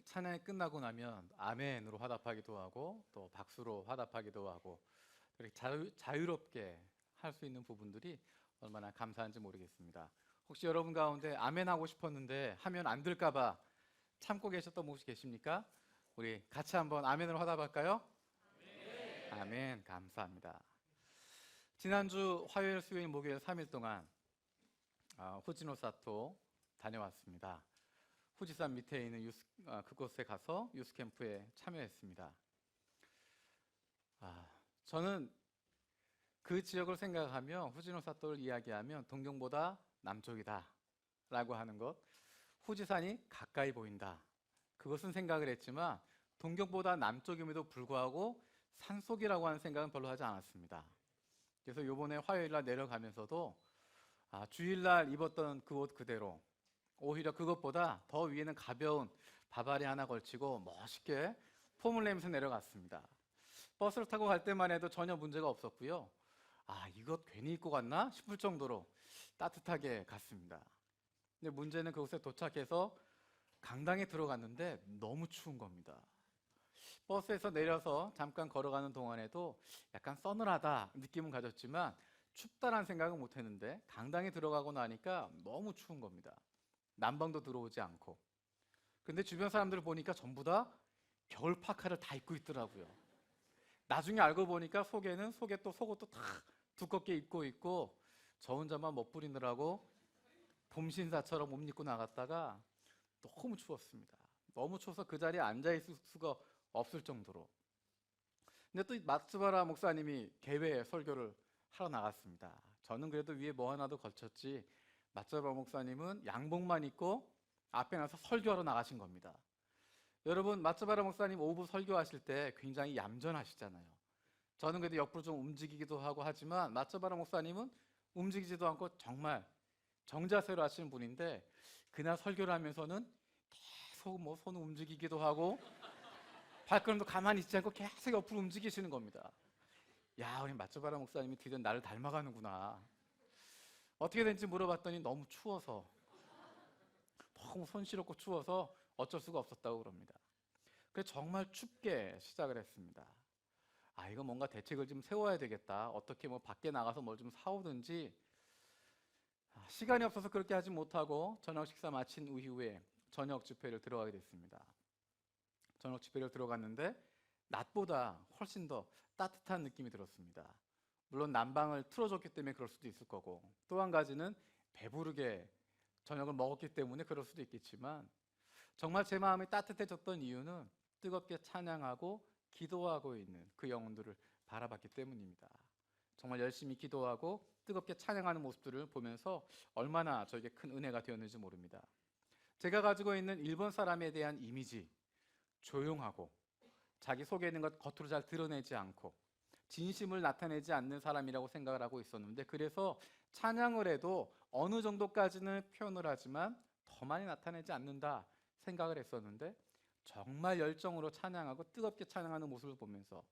찬양이 끝나고 나면 아멘으로 화답하기도 하고 또 박수로 화답하기도 하고 그렇게 자유롭게 할 수 있는 부분들이 얼마나 감사한지 모르겠습니다. 혹시 여러분 가운데 아멘 하고 싶었는데 하면 안 될까봐 참고 계셨던 분 혹시 계십니까? 우리 같이 한번 아멘으로 화답할까요? 아멘. 감사합니다. 지난주 화요일, 수요일, 목요일 3일 동안 후지노사토 다녀왔습니다. 후지산 밑에 있는 그곳에 가서 유스캠프에 참여했습니다. 저는 그 지역을 생각하며 후지노사토를 이야기하면 동경보다 남쪽이다 라고 하는 것, 후지산이 가까이 보인다, 그것은 생각을 했지만 동경보다 남쪽임에도 불구하고 산속이라고 하는 생각은 별로 하지 않았습니다. 그래서 요번에 화요일날 내려가면서도 주일날 입었던 그 옷 그대로 오히려 그것보다 더 위에는 가벼운 바바리 하나 걸치고 멋있게 폼을 내면서 내려갔습니다. 버스를 타고 갈 때만 해도 전혀 문제가 없었고요. 이것 괜히 입고 갔나 싶을 정도로 따뜻하게 갔습니다. 근데 문제는 그곳에 도착해서 강당에 들어갔는데 너무 추운 겁니다. 버스에서 내려서 잠깐 걸어가는 동안에도 약간 서늘하다 느낌은 가졌지만 춥다라는 생각은 못했는데 강당에 들어가고 나니까 너무 추운 겁니다. 난방도 들어오지 않고. 근데 주변 사람들을 보니까 전부 다 겨울 파카를 다 입고 있더라고요. 나중에 알고 보니까 속에 또 속옷도 다 두껍게 입고 있고 저 혼자만 멋부리느라고 봄신사처럼 옷 입고 나갔다가 너무 추웠습니다. 너무 추워서 그 자리에 앉아 있을 수가 없을 정도로. 근데 또 마츠바라 목사님이 개회에 설교를 하러 나갔습니다. 저는 그래도 위에 뭐 하나도 걸쳤지 마츠바라 목사님은 양복만 입고 앞에 나서 설교하러 나가신 겁니다. 여러분, 마츠바라 목사님 오후 설교하실 때 굉장히 얌전하시잖아요. 저는 그래도 옆으로 좀 움직이기도 하고 하지만 마츠바라 목사님은 움직이지도 않고 정말 정자세로 하시는 분인데 그날 설교를 하면서는 계속 손 움직이기도 하고 발걸음도 가만히 있지 않고 계속 옆으로 움직이시는 겁니다. 야, 우리 마츠바라 목사님이 드디어 나를 닮아가는구나. 어떻게 된지 물어봤더니 너무 추워서, 너무 손시렵고 추워서 어쩔 수가 없었다고 그럽니다. 그래서 정말 춥게 시작을 했습니다. 이거 뭔가 대책을 좀 세워야 되겠다. 어떻게 밖에 나가서 뭘 좀 사오든지. 시간이 없어서 그렇게 하지 못하고 저녁 식사 마친 이후에 저녁 집회를 들어가게 됐습니다. 저녁 집회를 들어갔는데 낮보다 훨씬 더 따뜻한 느낌이 들었습니다. 물론 난방을 틀어줬기 때문에 그럴 수도 있을 거고 또 한 가지는 배부르게 저녁을 먹었기 때문에 그럴 수도 있겠지만 정말 제 마음이 따뜻해졌던 이유는 뜨겁게 찬양하고 기도하고 있는 그 영혼들을 바라봤기 때문입니다. 정말 열심히 기도하고 뜨겁게 찬양하는 모습들을 보면서 얼마나 저에게 큰 은혜가 되었는지 모릅니다. 제가 가지고 있는 일본 사람에 대한 이미지, 조용하고 자기 속에 있는 것 겉으로 잘 드러내지 않고 진심을 나타내지 않는 사람이라고 생각을 하고 있었는데 그래서 찬양을 해도 어느 정도까지는 표현을 하지만 더 많이 나타내지 않는다 생각을 했었는데 정말 열정으로 찬양하고 뜨겁게 찬양하는 모습을 보면서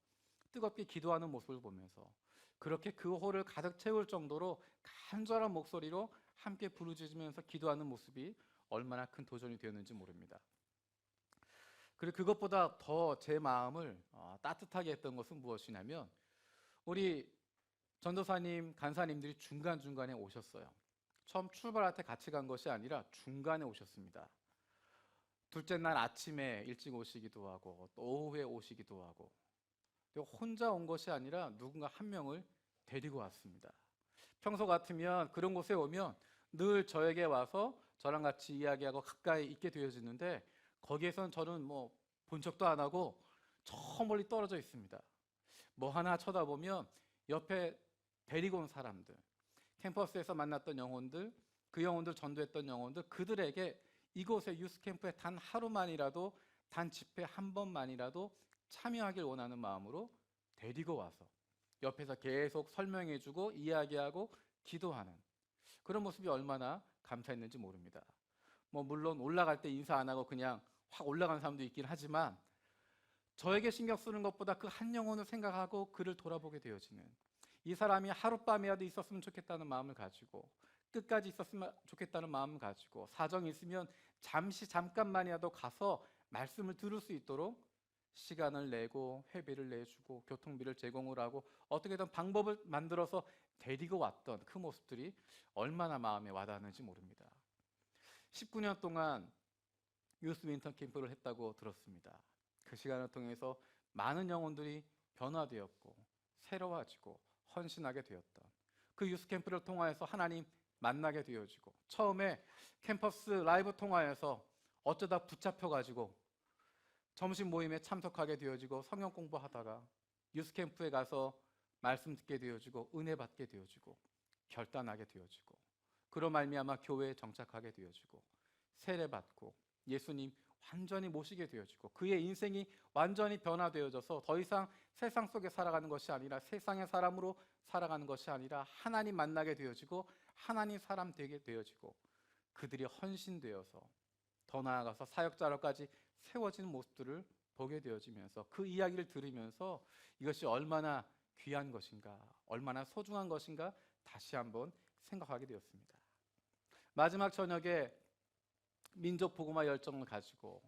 뜨겁게 기도하는 모습을 보면서 그렇게 그 홀을 가득 채울 정도로 간절한 목소리로 함께 부르짖으면서 기도하는 모습이 얼마나 큰 도전이 되었는지 모릅니다. 그리고 그것보다 더 제 마음을 따뜻하게 했던 것은 무엇이냐면 우리 전도사님, 간사님들이 중간중간에 오셨어요. 처음 출발할 때 같이 간 것이 아니라 중간에 오셨습니다. 둘째 날 아침에 일찍 오시기도 하고 또 오후에 오시기도 하고 혼자 온 것이 아니라 누군가 한 명을 데리고 왔습니다. 평소 같으면 그런 곳에 오면 늘 저에게 와서 저랑 같이 이야기하고 가까이 있게 되어지는데 거기에선 저는 본 척도 안 하고 저 멀리 떨어져 있습니다. 뭐 하나 쳐다보면 옆에 데리고 온 사람들, 캠퍼스에서 만났던 영혼들, 그 영혼들 전도했던 영혼들, 그들에게 이곳에 유스캠프에 단 하루만이라도 단 집회 한 번만이라도 참여하길 원하는 마음으로 데리고 와서 옆에서 계속 설명해주고 이야기하고 기도하는 그런 모습이 얼마나 감사했는지 모릅니다. 물론 올라갈 때 인사 안 하고 그냥 확 올라가는 사람도 있긴 하지만 저에게 신경 쓰는 것보다 그 한 영혼을 생각하고 그를 돌아보게 되어지는 이 사람이 하룻밤이라도 있었으면 좋겠다는 마음을 가지고 끝까지 있었으면 좋겠다는 마음을 가지고 사정이 있으면 잠깐만이라도 가서 말씀을 들을 수 있도록 시간을 내고 회비를 내주고 교통비를 제공을 하고 어떻게든 방법을 만들어서 데리고 왔던 그 모습들이 얼마나 마음에 와닿는지 모릅니다. 19년 동안 유스 윈터 캠프를 했다고 들었습니다. 그 시간을 통해서 많은 영혼들이 변화되었고 새로워지고 헌신하게 되었던 그 유스 캠프를 통하여서 하나님 만나게 되어지고, 처음에 캠퍼스 라이브 통화에서 어쩌다 붙잡혀가지고 점심 모임에 참석하게 되어지고 성경 공부하다가 유스 캠프에 가서 말씀 듣게 되어지고 은혜 받게 되어지고 결단하게 되어지고, 그로 말미암아 교회에 정착하게 되어지고 세례받고 예수님 완전히 모시게 되어지고, 그의 인생이 완전히 변화되어져서 더 이상 세상 속에 살아가는 것이 아니라 세상의 사람으로 살아가는 것이 아니라 하나님 만나게 되어지고 하나님 사람 되게 되어지고, 그들이 헌신되어서 더 나아가서 사역자로까지 세워지는 모습들을 보게 되어지면서 그 이야기를 들으면서 이것이 얼마나 귀한 것인가, 얼마나 소중한 것인가 다시 한번 생각하게 되었습니다. 마지막 저녁에 민족 복음화 열정을 가지고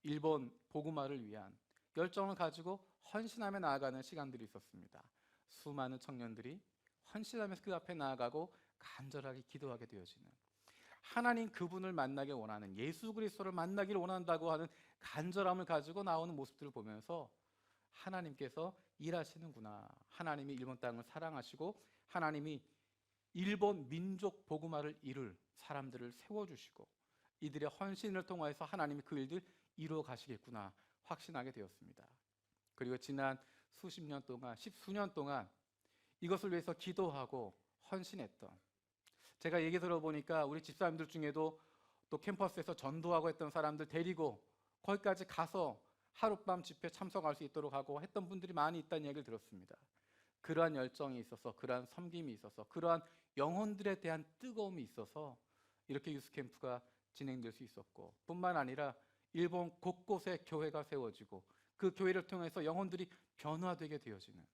일본 복음화를 위한 열정을 가지고 헌신하며 나아가는 시간들이 있었습니다. 수많은 청년들이 헌신하면서 그 앞에 나아가고 간절하게 기도하게 되어지는, 하나님 그분을 만나기 원하는, 예수 그리스도를 만나기를 원한다고 하는 간절함을 가지고 나오는 모습들을 보면서 하나님께서 일하시는구나, 하나님이 일본 땅을 사랑하시고 하나님이 일본 민족 복음화를 이룰 사람들을 세워주시고 이들의 헌신을 통해서 하나님이 그 일들 이루어 가시겠구나 확신하게 되었습니다. 그리고 지난 수십 년 동안, 십수년 동안 이것을 위해서 기도하고 헌신했던, 제가 얘기 들어보니까 우리 집사님들 중에도 또 캠퍼스에서 전도하고 했던 사람들 데리고 거기까지 가서 하룻밤 집회 참석할 수 있도록 하고 했던 분들이 많이 있다는 얘기를 들었습니다. 그러한 열정이 있어서, 그러한 섬김이 있어서, 그러한 영혼들에 대한 뜨거움이 있어서 이렇게 유스 캠프가 진행될 수 있었고, 뿐만 아니라 일본 곳곳에 교회가 세워지고 그 교회를 통해서 영혼들이 변화되게 되어지는,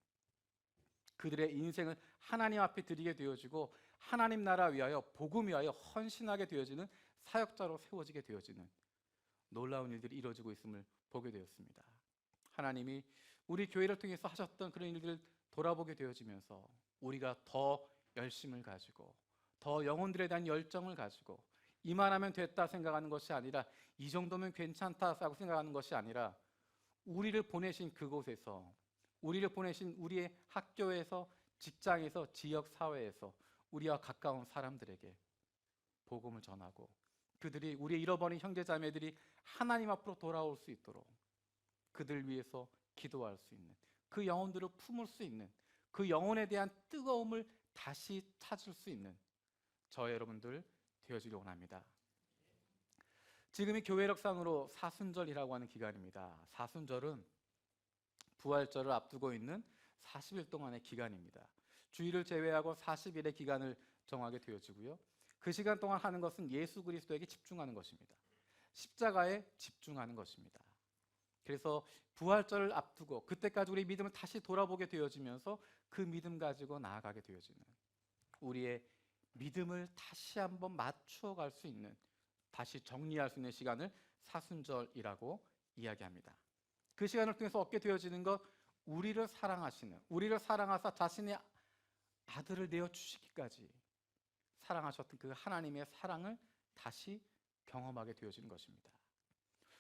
그들의 인생을 하나님 앞에 드리게 되어지고 하나님 나라 위하여 복음 위하여 헌신하게 되어지는 사역자로 세워지게 되어지는 놀라운 일들이 이루어지고 있음을 보게 되었습니다. 하나님이 우리 교회를 통해서 하셨던 그런 일들을 돌아보게 되어지면서 우리가 더 열심을 가지고 더 영혼들에 대한 열정을 가지고 이만하면 됐다 생각하는 것이 아니라, 이 정도면 괜찮다고 생각하는 것이 아니라, 우리를 보내신 그곳에서, 우리를 보내신 우리의 학교에서, 직장에서, 지역사회에서 우리와 가까운 사람들에게 복음을 전하고 그들이, 우리의 잃어버린 형제자매들이 하나님 앞으로 돌아올 수 있도록 그들 위해서 기도할 수 있는, 그 영혼들을 품을 수 있는, 그 영혼에 대한 뜨거움을 다시 찾을 수 있는 저 여러분들 되어지길 원합니다. 지금이 교회력상으로 사순절이라고 하는 기간입니다. 사순절은 부활절을 앞두고 있는 40일 동안의 기간입니다. 주일을 제외하고 40일의 기간을 정하게 되어지고요. 그 시간 동안 하는 것은 예수 그리스도에게 집중하는 것입니다. 십자가에 집중하는 것입니다. 그래서 부활절을 앞두고 그때까지 우리 믿음을 다시 돌아보게 되어지면서 그 믿음 가지고 나아가게 되어지는, 우리의 믿음을 다시 한번 맞추어 갈 수 있는, 다시 정리할 수 있는 시간을 사순절이라고 이야기합니다. 그 시간을 통해서 얻게 되어지는 것, 우리를 사랑하시는, 우리를 사랑하사 자신의 아들을 내어주시기까지 사랑하셨던 그 하나님의 사랑을 다시 경험하게 되어지는 것입니다.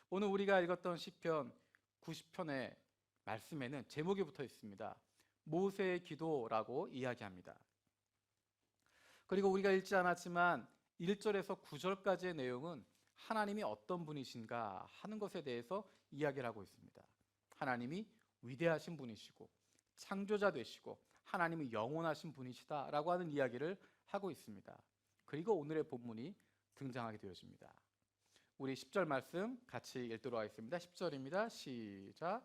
오늘 우리가 읽었던 시편 90편의 말씀에는 제목이 붙어 있습니다. 모세의 기도라고 이야기합니다. 그리고 우리가 읽지 않았지만 1절에서 9절까지의 내용은 하나님이 어떤 분이신가 하는 것에 대해서 이야기를 하고 있습니다. 하나님이 위대하신 분이시고 창조자 되시고 하나님이 영원하신 분이시다라고 하는 이야기를 하고 있습니다. 그리고 오늘의 본문이 등장하게 되어집니다. 우리 10절 말씀 같이 읽도록 하겠습니다. 10절입니다. 시작.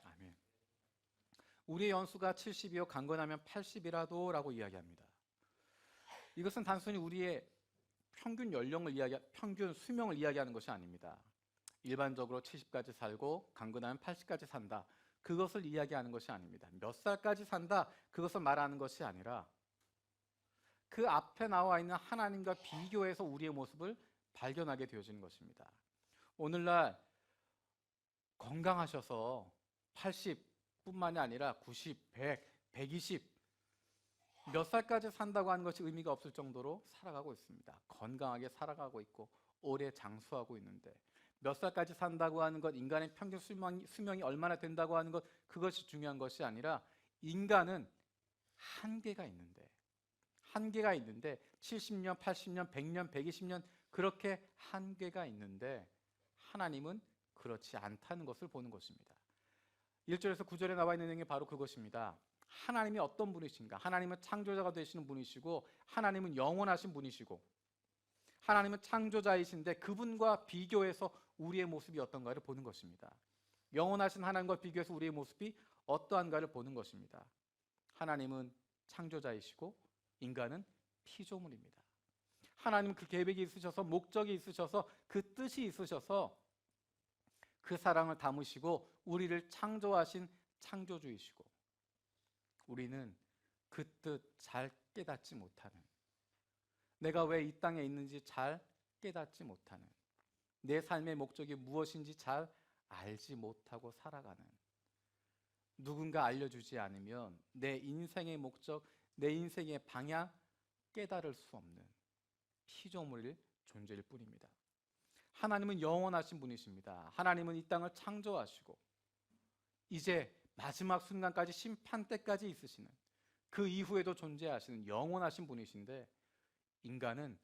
아멘. 우리의 연수가 70이요 강건하면 80이라도 라고 이야기합니다. 이것은 단순히 우리의 평균 연령을 평균 수명을 이야기하는 것이 아닙니다. 일반적으로 70까지 살고 강건하면 80까지 산다, 그것을 이야기하는 것이 아닙니다. 몇 살까지 산다, 그것을 말하는 것이 아니라 그 앞에 나와 있는 하나님과 비교해서 우리의 모습을 발견하게 되어지는 것입니다. 오늘날 건강하셔서 80뿐만이 아니라 90, 100, 120 몇 살까지 산다고 하는 것이 의미가 없을 정도로 살아가고 있습니다. 건강하게 살아가고 있고 오래 장수하고 있는데 몇 살까지 산다고 하는 것, 인간의 평균 수명이 얼마나 된다고 하는 것, 그것이 중요한 것이 아니라 인간은 한계가 있는데 70년, 80년, 100년, 120년 그렇게 한계가 있는데 하나님은 그렇지 않다는 것을 보는 것입니다. 1절에서 9절에 나와 있는 내용이 바로 그것입니다. 하나님이 어떤 분이신가? 하나님은 창조자가 되시는 분이시고 하나님은 영원하신 분이시고 하나님은 창조자이신데 그분과 비교해서 우리의 모습이 어떤가를 보는 것입니다. 영원하신 하나님과 비교해서 우리의 모습이 어떠한가를 보는 것입니다. 하나님은 창조자이시고 인간은 피조물입니다. 하나님은 그 계획이 있으셔서 목적이 있으셔서 그 뜻이 있으셔서 그 사랑을 담으시고 우리를 창조하신 창조주이시고 우리는 그 뜻 잘 깨닫지 못하는, 내가 왜 이 땅에 있는지 잘 깨닫지 못하는, 내 삶의 목적이 무엇인지 잘 알지 못하고 살아가는, 누군가 알려주지 않으면 내 인생의 목적, 내 인생의 방향 깨달을 수 없는 피조물일 존재일 뿐입니다. 하나님은 영원하신 분이십니다. 하나님은 이 땅을 창조하시고 이제 마지막 순간까지 심판 때까지 있으시는, 그 이후에도 존재하시는 영원하신 분이신데 인간은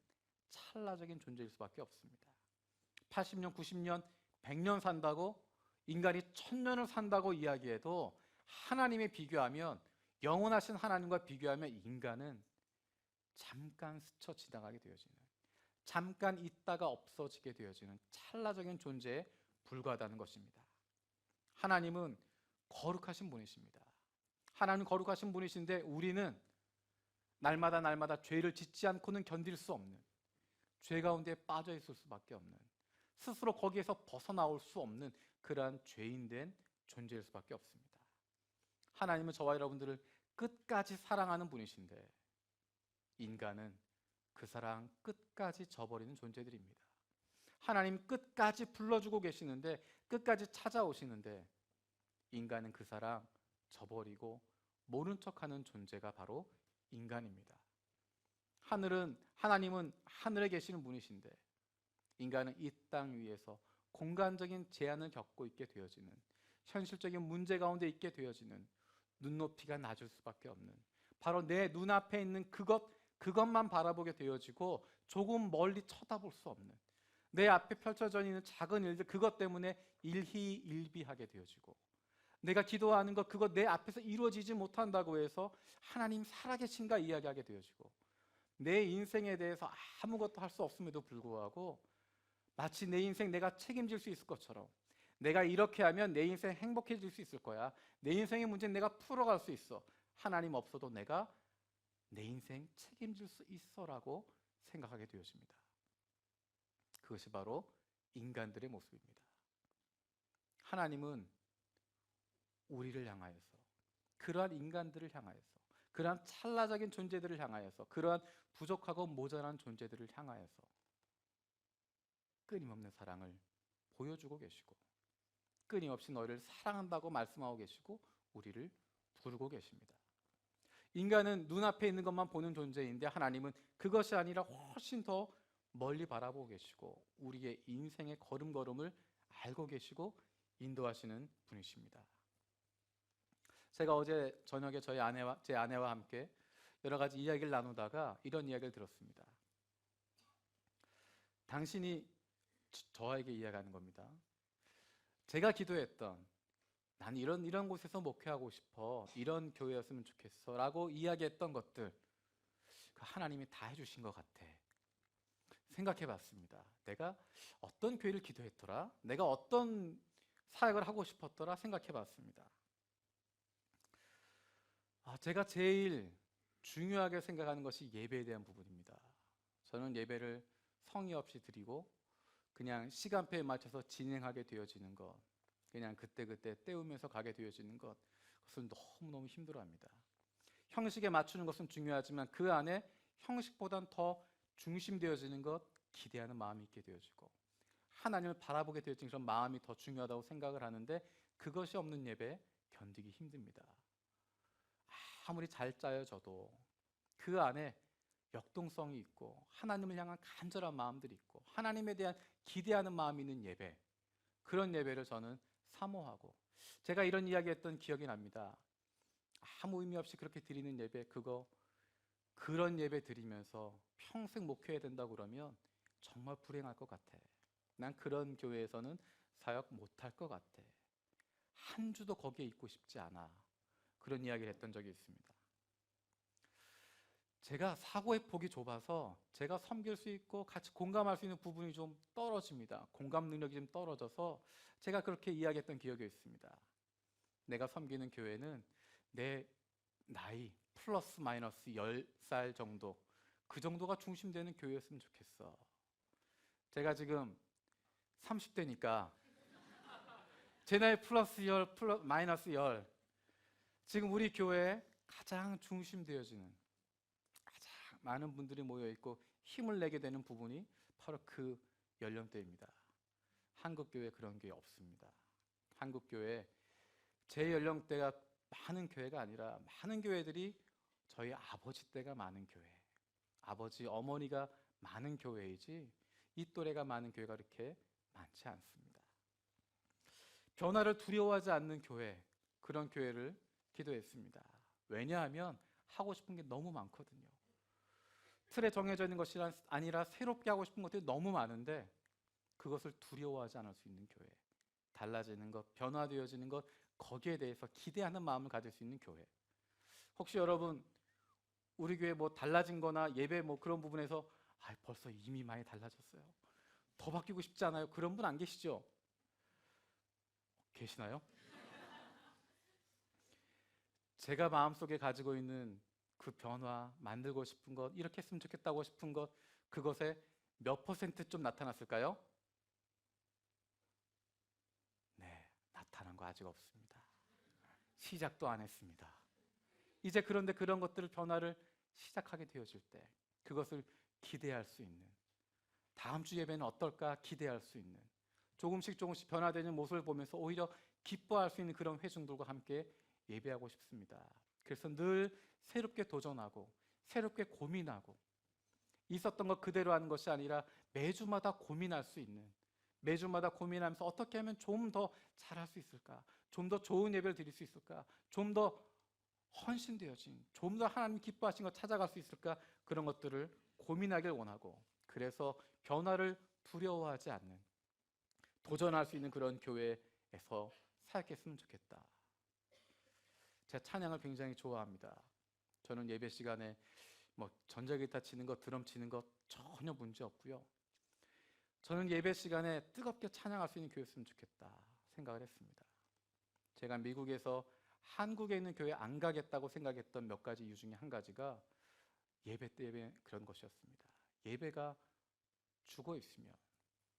찰나적인 존재일 수밖에 없습니다. 80년, 90년, 100년 산다고, 인간이 1000년을 산다고 이야기해도 하나님에 비교하면, 영원하신 하나님과 비교하면 인간은 잠깐 스쳐 지나가게 되어지는, 잠깐 있다가 없어지게 되어지는 찰나적인 존재에 불과하다는 것입니다. 하나님은 거룩하신 분이십니다. 하나님 거룩하신 분이신데 우리는 날마다 죄를 짓지 않고는 견딜 수 없는, 죄 가운데 빠져 있을 수밖에 없는, 스스로 거기에서 벗어나올 수 없는 그러한 죄인된 존재일 수밖에 없습니다. 하나님은 저와 여러분들을 끝까지 사랑하는 분이신데 인간은 그 사랑 끝까지 저버리는 존재들입니다. 하나님 끝까지 불러주고 계시는데, 끝까지 찾아오시는데 인간은 그 사랑 저버리고 모른 척하는 존재가 바로 인간입니다. 하나님은 하늘에 계시는 분이신데 인간은 이 땅 위에서 공간적인 제한을 겪고 있게 되어지는, 현실적인 문제 가운데 있게 되어지는, 눈높이가 낮을 수밖에 없는, 바로 내 눈앞에 있는 그것만 바라보게 되어지고 조금 멀리 쳐다볼 수 없는, 내 앞에 펼쳐져 있는 작은 일들, 그것 때문에 일희일비하게 되어지고, 내가 기도하는 것, 그것 내 앞에서 이루어지지 못한다고 해서 하나님 살아계신가 이야기하게 되어지고, 내 인생에 대해서 아무것도 할 수 없음에도 불구하고 마치 내 인생 내가 책임질 수 있을 것처럼, 내가 이렇게 하면 내 인생 행복해질 수 있을 거야, 내 인생의 문제는 내가 풀어갈 수 있어, 하나님 없어도 내가 내 인생 책임질 수 있어라고 생각하게 되어집니다. 그것이 바로 인간들의 모습입니다. 하나님은 우리를 향하여서, 그러한 인간들을 향하여서, 그러한 찰나적인 존재들을 향하여서, 그러한 부족하고 모자란 존재들을 향하여서 끊임없는 사랑을 보여주고 계시고, 끊임없이 너희를 사랑한다고 말씀하고 계시고 우리를 부르고 계십니다. 인간은 눈앞에 있는 것만 보는 존재인데 하나님은 그것이 아니라 훨씬 더 멀리 바라보고 계시고 우리의 인생의 걸음걸음을 알고 계시고 인도하시는 분이십니다. 제가 어제 저녁에 제 아내와 함께 여러 가지 이야기를 나누다가 이런 이야기를 들었습니다. 당신이 저에게 이야기하는 겁니다. 제가 기도했던, 난 이런 곳에서 목회하고 싶어, 이런 교회였으면 좋겠어 라고 이야기했던 것들, 하나님이 다 해주신 것 같아. 생각해 봤습니다. 내가 어떤 교회를 기도했더라? 내가 어떤 사역을 하고 싶었더라? 생각해 봤습니다. 제가 제일 중요하게 생각하는 것이 예배에 대한 부분입니다. 저는 예배를 성의 없이 드리고 그냥 시간표에 맞춰서 진행하게 되어지는 것, 그냥 그때그때 때우면서 가게 되어지는 것, 그것을 너무너무 힘들어합니다. 형식에 맞추는 것은 중요하지만 그 안에 형식보단 더 중심되어지는 것, 기대하는 마음이 있게 되어지고 하나님을 바라보게 되어지는 그런 마음이 더 중요하다고 생각을 하는데 그것이 없는 예배 견디기 힘듭니다. 아무리 잘 짜여져도 그 안에 역동성이 있고 하나님을 향한 간절한 마음들이 있고 하나님에 대한 기대하는 마음이 있는 예배, 그런 예배를 저는 사모하고, 제가 이런 이야기했던 기억이 납니다. 아무 의미 없이 그렇게 드리는 예배, 그런 예배 드리면서 평생 목회해야 된다고 그러면 정말 불행할 것 같아. 난 그런 교회에서는 사역 못할 것 같아. 한 주도 거기에 있고 싶지 않아. 그런 이야기를 했던 적이 있습니다. 제가 사고의 폭이 좁아서 제가 섬길 수 있고 같이 공감할 수 있는 부분이 좀 떨어집니다. 공감 능력이 좀 떨어져서 제가 그렇게 이야기했던 기억이 있습니다. 내가 섬기는 교회는 내 나이 플러스 마이너스 10살 정도, 그 정도가 중심되는 교회였으면 좋겠어. 제가 지금 30대니까 제 나이 플러스 10, 마이너스 10, 지금 우리 교회에 가장 중심되어지는, 가장 많은 분들이 모여있고 힘을 내게 되는 부분이 바로 그 연령대입니다. 한국교회 그런 게 없습니다. 한국교회 제 연령대가 많은 교회가 아니라 많은 교회들이 저희 아버지 때가 많은 교회, 아버지 어머니가 많은 교회이지 이 또래가 많은 교회가 그렇게 많지 않습니다. 변화를 두려워하지 않는 교회, 그런 교회를 기도했습니다. 왜냐하면 하고 싶은 게 너무 많거든요. 틀에 정해져 있는 것이 아니라 새롭게 하고 싶은 것들이 너무 많은데 그것을 두려워하지 않을 수 있는 교회, 달라지는 것, 변화되어지는 것, 거기에 대해서 기대하는 마음을 가질 수 있는 교회. 혹시 여러분 우리 교회 뭐 달라진 거나 예배 뭐 그런 부분에서 벌써 이미 많이 달라졌어요, 더 바뀌고 싶지 않아요, 그런 분 안 계시죠? 계시나요? 제가 마음속에 가지고 있는 그 변화, 만들고 싶은 것, 이렇게 했으면 좋겠다고 싶은 것, 그것에 몇 퍼센트 좀 나타났을까요? 네, 나타난 거 아직 없습니다. 시작도 안 했습니다. 이제 그런데 그런 것들을, 변화를 시작하게 되어질 때 그것을 기대할 수 있는, 다음 주 예배는 어떨까 기대할 수 있는, 조금씩 조금씩 변화되는 모습을 보면서 오히려 기뻐할 수 있는 그런 회중들과 함께 예배하고 싶습니다. 그래서 늘 새롭게 도전하고 새롭게 고민하고, 있었던 것 그대로 하는 것이 아니라 매주마다 고민할 수 있는, 매주마다 고민하면서 어떻게 하면 좀 더 잘할 수 있을까, 좀 더 좋은 예배를 드릴 수 있을까, 좀 더 헌신되어진, 좀 더 하나님 기뻐하신 것 찾아갈 수 있을까, 그런 것들을 고민하길 원하고, 그래서 변화를 두려워하지 않는, 도전할 수 있는 그런 교회에서 사역했으면 좋겠다. 제가 찬양을 굉장히 좋아합니다. 저는 예배 시간에 뭐 전자기타 치는 것, 드럼 치는 것 전혀 문제 없고요. 저는 예배 시간에 뜨겁게 찬양할 수 있는 교회였으면 좋겠다 생각을 했습니다. 제가 미국에서 한국에 있는 교회 안 가겠다고 생각했던 몇 가지 이유 중에 한 가지가 예배 때문에 그런 것이었습니다. 예배가 죽어 있으면,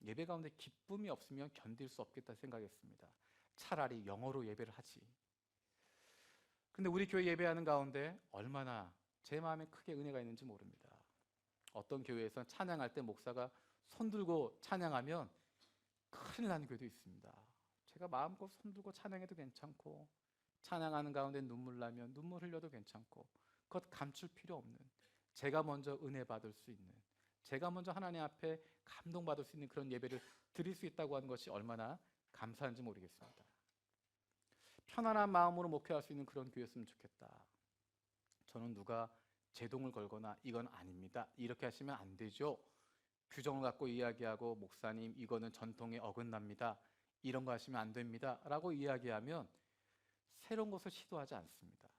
예배 가운데 기쁨이 없으면 견딜 수 없겠다 생각했습니다. 차라리 영어로 예배를 하지. 근데 우리 교회 예배하는 가운데 얼마나 제 마음에 크게 은혜가 있는지 모릅니다. 어떤 교회에서는 찬양할 때 목사가 손 들고 찬양하면 큰일 나는 교회도 있습니다. 제가 마음껏 손 들고 찬양해도 괜찮고, 찬양하는 가운데 눈물 나면 눈물 흘려도 괜찮고, 그것 감출 필요 없는, 제가 먼저 은혜 받을 수 있는, 제가 먼저 하나님 앞에 감동받을 수 있는 그런 예배를 드릴 수 있다고 하는 것이 얼마나 감사한지 모르겠습니다. 편안한 마음으로 목회할 수 있는 그런 교회였으면 좋겠다. 저는 누가 제동을 걸거나 이건 아닙니다, 이렇게 하시면 안 되죠, 규정을 갖고 이야기하고 목사님 이거는 전통에 어긋납니다, 이런 거 하시면 안 됩니다 라고 이야기하면 새로운 것을 시도하지 않습니다.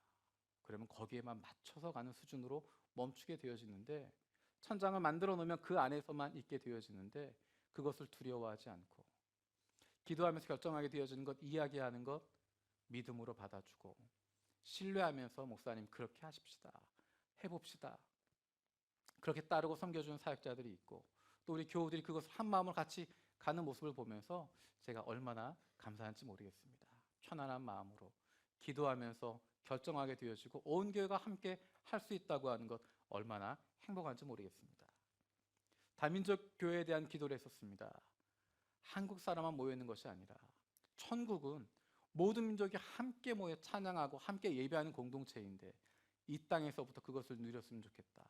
그러면 거기에만 맞춰서 가는 수준으로 멈추게 되어지는데, 천장을 만들어 놓으면 그 안에서만 있게 되어지는데 그것을 두려워하지 않고 기도하면서 결정하게 되어지는 것, 이야기하는 것 믿음으로 받아주고 신뢰하면서 목사님 그렇게 하십시다, 해봅시다, 그렇게 따르고 섬겨주는 사역자들이 있고, 또 우리 교우들이 그것을 한 마음으로 같이 가는 모습을 보면서 제가 얼마나 감사한지 모르겠습니다. 편안한 마음으로 기도하면서 결정하게 되어지고 온 교회가 함께 할 수 있다고 하는 것 얼마나 행복한지 모르겠습니다. 다민족 교회에 대한 기도를 했었습니다. 한국 사람만 모여 있는 것이 아니라 천국은 모든 민족이 함께 모여 찬양하고 함께 예배하는 공동체인데 이 땅에서부터 그것을 누렸으면 좋겠다.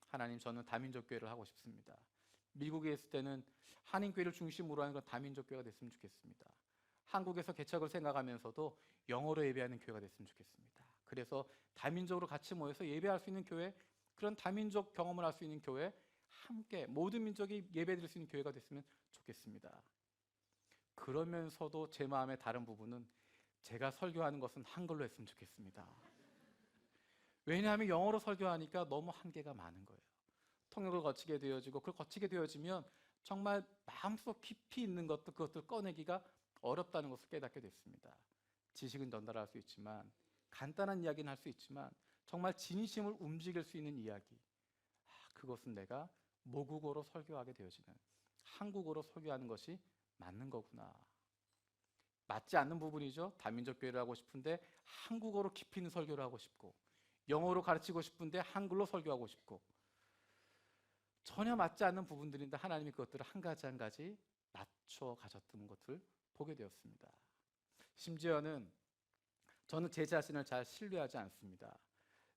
하나님, 저는 다민족 교회를 하고 싶습니다. 미국에 있을 때는 한인교회를 중심으로 하는 그런 다민족 교회가 됐으면 좋겠습니다. 한국에서 개척을 생각하면서도 영어로 예배하는 교회가 됐으면 좋겠습니다. 그래서 다민족으로 같이 모여서 예배할 수 있는 교회, 그런 다민족 경험을 할 수 있는 교회, 함께 모든 민족이 예배드릴 수 있는 교회가 됐으면 좋겠습니다. 그러면서도 제 마음의 다른 부분은 제가 설교하는 것은 한글로 했으면 좋겠습니다. 왜냐하면 영어로 설교하니까 너무 한계가 많은 거예요. 통역을 거치게 되어지고 그걸 거치게 되어지면 정말 마음속 깊이 있는 것도 그것을 꺼내기가 어렵다는 것을 깨닫게 됐습니다. 지식은 전달할 수 있지만 간단한 이야기는 할 수 있지만 정말 진심을 움직일 수 있는 이야기, 그것은 내가 모국어로 설교하게 되어지는 한국어로 설교하는 것이 맞는 거구나. 맞지 않는 부분이죠. 다민족 교회를 하고 싶은데 한국어로 깊이 있는 설교를 하고 싶고 영어로 가르치고 싶은데 한글로 설교하고 싶고 전혀 맞지 않는 부분들인데 하나님이 그것들을 한 가지 한 가지 맞춰 가셨던 것을 보게 되었습니다. 심지어는 저는 제 자신을 잘 신뢰하지 않습니다.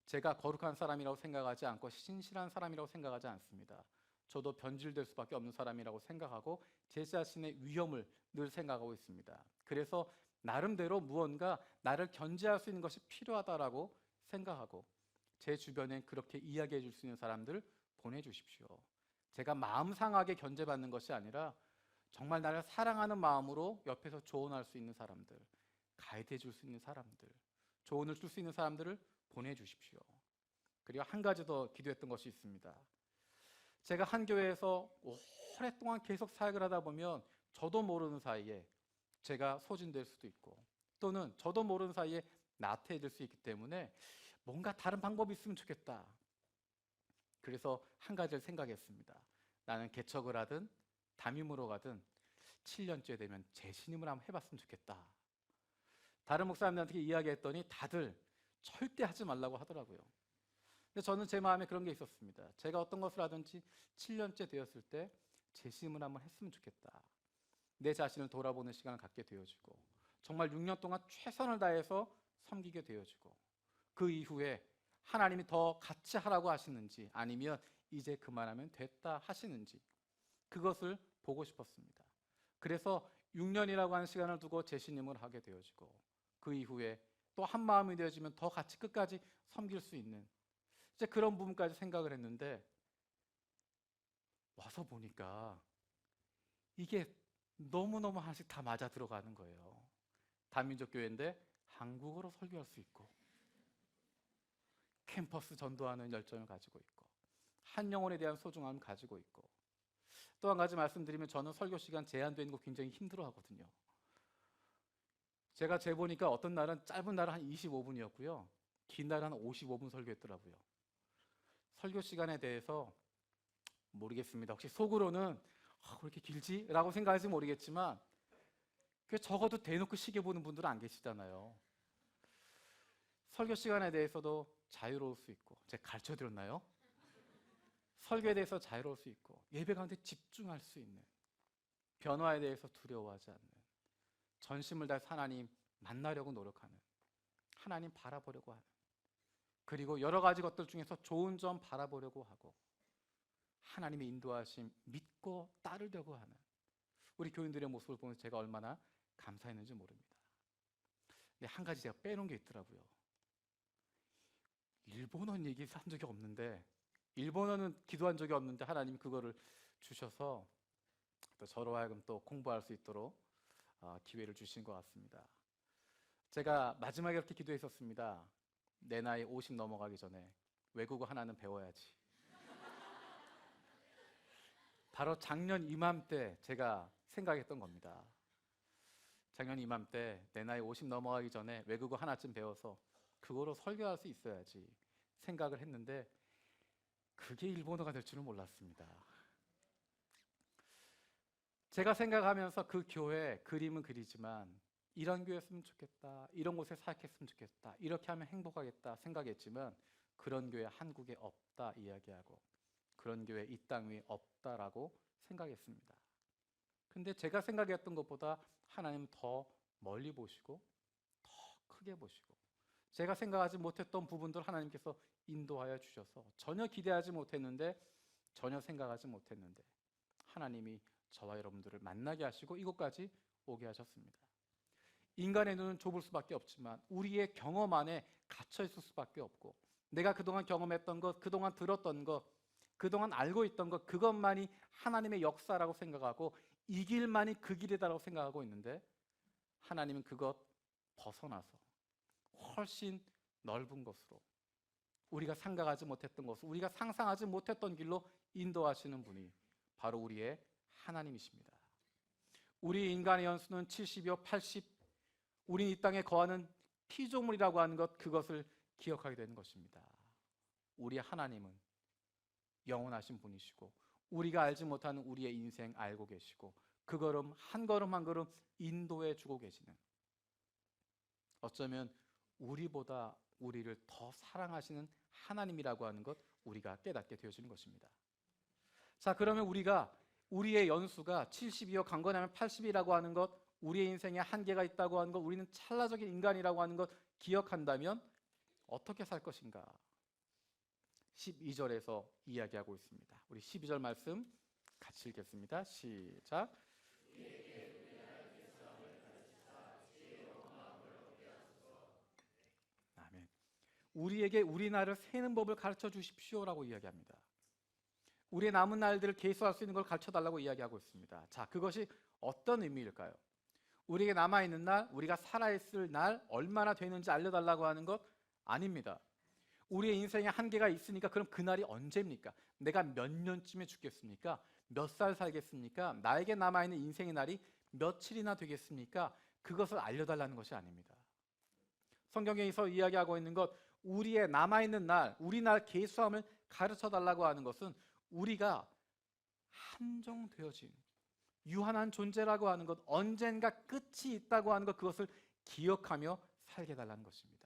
제가 거룩한 사람이라고 생각하지 않고 신실한 사람이라고 생각하지 않습니다. 저도 변질될 수밖에 없는 사람이라고 생각하고 제 자신의 위험을 늘 생각하고 있습니다. 그래서 나름대로 무언가 나를 견제할 수 있는 것이 필요하다라고 생각하고 제 주변에 그렇게 이야기해 줄 수 있는 사람들 보내주십시오. 제가 마음 상하게 견제받는 것이 아니라 정말 나를 사랑하는 마음으로 옆에서 조언할 수 있는 사람들, 가이드해 줄 수 있는 사람들, 조언을 줄 수 있는 사람들을 보내주십시오. 그리고 한 가지 더 기도했던 것이 있습니다. 제가 한 교회에서 오랫동안 계속 사역을 하다 보면 저도 모르는 사이에 제가 소진될 수도 있고 또는 저도 모르는 사이에 나태해질 수 있기 때문에 뭔가 다른 방법이 있으면 좋겠다. 그래서 한 가지를 생각했습니다. 나는 개척을 하든 담임으로 가든 7년째 되면 재신임을 한번 해봤으면 좋겠다. 다른 목사님들한테 이야기했더니 다들 절대 하지 말라고 하더라고요. 근데 저는 제 마음에 그런 게 있었습니다. 제가 어떤 것을 하든지 7년째 되었을 때 재신임을 한번 했으면 좋겠다. 내 자신을 돌아보는 시간을 갖게 되어지고 정말 6년 동안 최선을 다해서 섬기게 되어지고 그 이후에 하나님이 더 같이 하라고 하시는지 아니면 이제 그만하면 됐다 하시는지 그것을 보고 싶었습니다. 그래서 6년이라고 하는 시간을 두고 재신임을 하게 되어지고 그 이후에 또 한 마음이 되어지면 더 같이 끝까지 섬길 수 있는 이제 그런 부분까지 생각을 했는데 와서 보니까 이게 너무너무 하나씩 다 맞아 들어가는 거예요. 다민족 교회인데 한국어로 설교할 수 있고 캠퍼스 전도하는 열정을 가지고 있고 한 영혼에 대한 소중함을 가지고 있고 또 한 가지 말씀드리면 저는 설교 시간 제한되는 거 굉장히 힘들어 하거든요. 제가 재보니까 어떤 날은 짧은 날은 한 25분이었고요. 긴 날은 한 55분 설교했더라고요. 설교 시간에 대해서 모르겠습니다. 혹시 속으로는 왜 이렇게 길지? 라고 생각할지 모르겠지만 적어도 대놓고 시계 보는 분들은 안 계시잖아요. 설교 시간에 대해서도 자유로울 수 있고 제가 가르쳐드렸나요? 설교에 대해서 자유로울 수 있고 예배 가운데 집중할 수 있는 변화에 대해서 두려워하지 않는 전심을 다해서 하나님 만나려고 노력하는 하나님 바라보려고 하는 그리고 여러 가지 것들 중에서 좋은 점 바라보려고 하고 하나님의 인도하심 믿고 따르려고 하는 우리 교인들의 모습을 보면서 제가 얼마나 감사했는지 모릅니다. 근데 한 가지 제가 빼놓은 게 있더라고요. 일본어 얘기 한 적이 없는데 일본어는 기도한 적이 없는데 하나님이 그거를 주셔서 또 저로 하여금 또 공부할 수 있도록 기회를 주신 것 같습니다. 제가 마지막에 이렇게 기도했었습니다. 내 나이 50 넘어가기 전에 외국어 하나는 배워야지. 바로 작년 이맘때 제가 생각했던 겁니다. 작년 이맘때 내 나이 50 넘어가기 전에 외국어 하나쯤 배워서 그거로 설교할 수 있어야지 생각을 했는데 그게 일본어가 될 줄은 몰랐습니다. 제가 생각하면서 그 교회 그림은 그리지만 이런 교회였으면 좋겠다, 이런 곳에 사역했으면 좋겠다, 이렇게 하면 행복하겠다 생각했지만 그런 교회 한국에 없다 이야기하고 그런 교회 이 땅 위에 없다라고 생각했습니다. 근데 제가 생각했던 것보다 하나님 더 멀리 보시고 더 크게 보시고 제가 생각하지 못했던 부분들 하나님께서 인도하여 주셔서 전혀 기대하지 못했는데 전혀 생각하지 못했는데 하나님이 저와 여러분들을 만나게 하시고 이곳까지 오게 하셨습니다. 인간의 눈은 좁을 수밖에 없지만 우리의 경험 안에 갇혀 있을 수밖에 없고 내가 그동안 경험했던 것, 그동안 들었던 것, 그동안 알고 있던 것 그것만이 하나님의 역사라고 생각하고 이 길만이 그 길이다라고 생각하고 있는데 하나님은 그것 벗어나서 훨씬 넓은 것으로 우리가 생각하지 못했던 것을 우리가 상상하지 못했던 길로 인도하시는 분이 바로 우리의 하나님이십니다. 우리 인간의 연수는 70이요 80 우리 이 땅에 거하는 피조물이라고 하는 것 그것을 기억하게 되는 것입니다. 우리 하나님은 영원하신 분이시고 우리가 알지 못하는 우리의 인생 알고 계시고 그 걸음 한 걸음 한 걸음 인도해 주고 계시는 어쩌면 우리보다 우리를 더 사랑하시는 하나님이라고 하는 것 우리가 깨닫게 되어지는 것입니다. 자, 그러면 우리가 우리의 연수가 70이요 강건하면 80이라고 하는 것 우리의 인생에 한계가 있다고 하는 것 우리는 찰나적인 인간이라고 하는 것 기억한다면 어떻게 살 것인가? 12절에서 이야기하고 있습니다. 우리 12절 말씀 같이 읽겠습니다. 시작. 아멘. 우리에게 우리 날을 세는 법을 가르쳐 주십시오라고 이야기합니다. 우리의 남은 날들을 계수할 수 있는 걸 가르쳐 달라고 이야기하고 있습니다. 자, 그것이 어떤 의미일까요? 우리에게 남아있는 날, 우리가 살아있을 날 얼마나 되는지 알려달라고 하는 것 아닙니다. 우리의 인생에 한계가 있으니까 그럼 그날이 언제입니까? 내가 몇 년쯤에 죽겠습니까? 몇 살 살겠습니까? 나에게 남아있는 인생의 날이 며칠이나 되겠습니까? 그것을 알려달라는 것이 아닙니다. 성경에서 이야기하고 있는 것 우리의 남아있는 날, 우리 날 계수함을 가르쳐달라고 하는 것은 우리가 한정되어진 유한한 존재라고 하는 것 언젠가 끝이 있다고 하는 것 그것을 기억하며 살게 달라는 것입니다.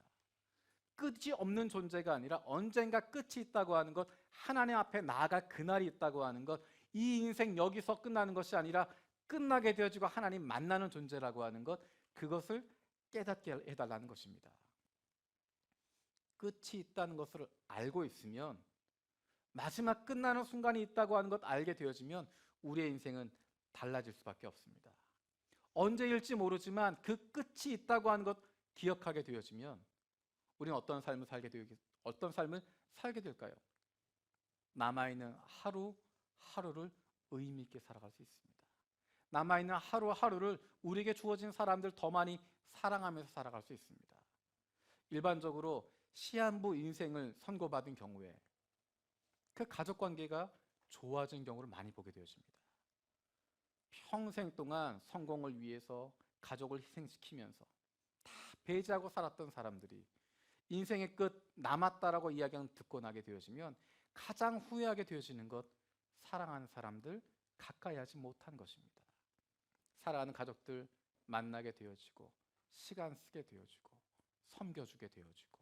끝이 없는 존재가 아니라 언젠가 끝이 있다고 하는 것 하나님 앞에 나아갈 그날이 있다고 하는 것 이 인생 여기서 끝나는 것이 아니라 끝나게 되어지고 하나님 만나는 존재라고 하는 것 그것을 깨닫게 해달라는 것입니다. 끝이 있다는 것을 알고 있으면 마지막 끝나는 순간이 있다고 하는 것 알게 되어지면 우리의 인생은 달라질 수밖에 없습니다. 언제일지 모르지만 그 끝이 있다고 하는 것 기억하게 되어지면 우리는 어떤 삶을 살게 될까요? 남아있는 하루하루를 의미 있게 살아갈 수 있습니다. 남아있는 하루하루를 우리에게 주어진 사람들 더 많이 사랑하면서 살아갈 수 있습니다. 일반적으로 시한부 인생을 선고받은 경우에 그 가족관계가 좋아진 경우를 많이 보게 되어집니다. 평생 동안 성공을 위해서 가족을 희생시키면서 다 배제하고 살았던 사람들이 인생의 끝 남았다라고 이야기는 듣고 나게 되어지면 가장 후회하게 되어지는 것 사랑하는 사람들 가까이 하지 못한 것입니다. 사랑하는 가족들 만나게 되어지고 시간 쓰게 되어지고 섬겨주게 되어지고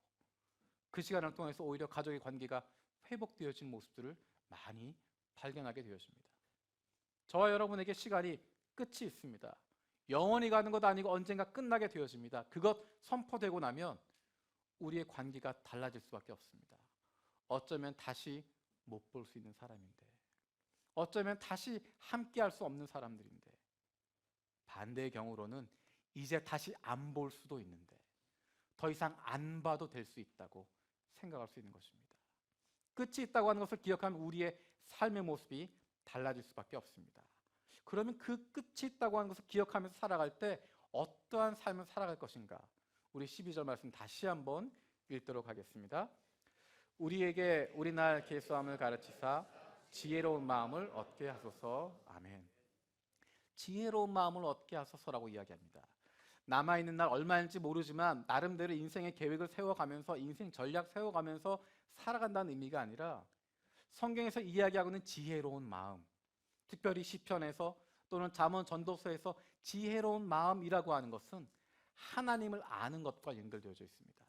그 시간을 통해서 오히려 가족의 관계가 회복되어진 모습들을 많이 발견하게 되어집니다. 저와 여러분에게 시간이 끝이 있습니다. 영원히 가는 것 아니고 언젠가 끝나게 되어집니다. 그것 선포되고 나면 우리의 관계가 달라질 수밖에 없습니다. 어쩌면 다시 못 볼 수 있는 사람인데 어쩌면 다시 함께할 수 없는 사람들인데 반대의 경우로는 이제 다시 안 볼 수도 있는데 더 이상 안 봐도 될 수 있다고 생각할 수 있는 것입니다. 끝이 있다고 하는 것을 기억하면 우리의 삶의 모습이 달라질 수밖에 없습니다. 그러면 그 끝이 있다고 하는 것을 기억하면서 살아갈 때 어떠한 삶을 살아갈 것인가? 우리 12절 말씀 다시 한번 읽도록 하겠습니다. 우리에게 우리 날 계수함을 가르치사 지혜로운 마음을 얻게 하소서. 아멘. 지혜로운 마음을 얻게 하소서라고 이야기합니다. 남아있는 날 얼마인지 모르지만 나름대로 인생의 계획을 세워가면서 인생 전략 세워가면서 살아간다는 의미가 아니라 성경에서 이야기하고 있는 지혜로운 마음, 특별히 시편에서 또는 잠언 전도서에서 지혜로운 마음이라고 하는 것은 하나님을 아는 것과 연결되어져 있습니다.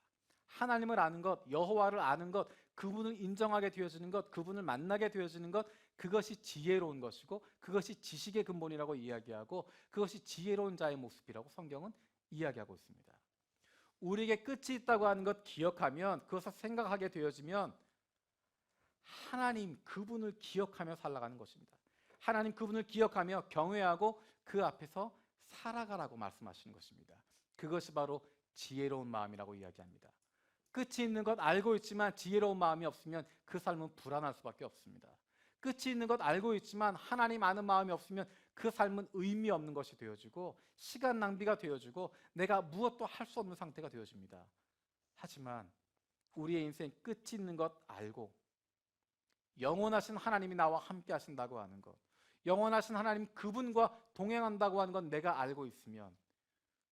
하나님을 아는 것, 여호와를 아는 것, 그분을 인정하게 되어지는 것, 그분을 만나게 되어지는 것, 그것이 지혜로운 것이고 그것이 지식의 근본이라고 이야기하고 그것이 지혜로운 자의 모습이라고 성경은 이야기하고 있습니다. 우리에게 끝이 있다고 하는 것 기억하면, 그것을 생각하게 되어지면 하나님 그분을 기억하며 살아가는 것입니다. 하나님 그분을 기억하며 경외하고 그 앞에서 살아가라고 말씀하시는 것입니다. 그것이 바로 지혜로운 마음이라고 이야기합니다. 끝이 있는 것 알고 있지만 지혜로운 마음이 없으면 그 삶은 불안할 수밖에 없습니다. 끝이 있는 것 알고 있지만 하나님 아는 마음이 없으면 그 삶은 의미 없는 것이 되어지고 시간 낭비가 되어지고 내가 무엇도 할 수 없는 상태가 되어집니다. 하지만 우리의 인생 끝이 있는 것 알고 영원하신 하나님이 나와 함께 하신다고 하는 것, 영원하신 하나님 그분과 동행한다고 하는 건 내가 알고 있으면,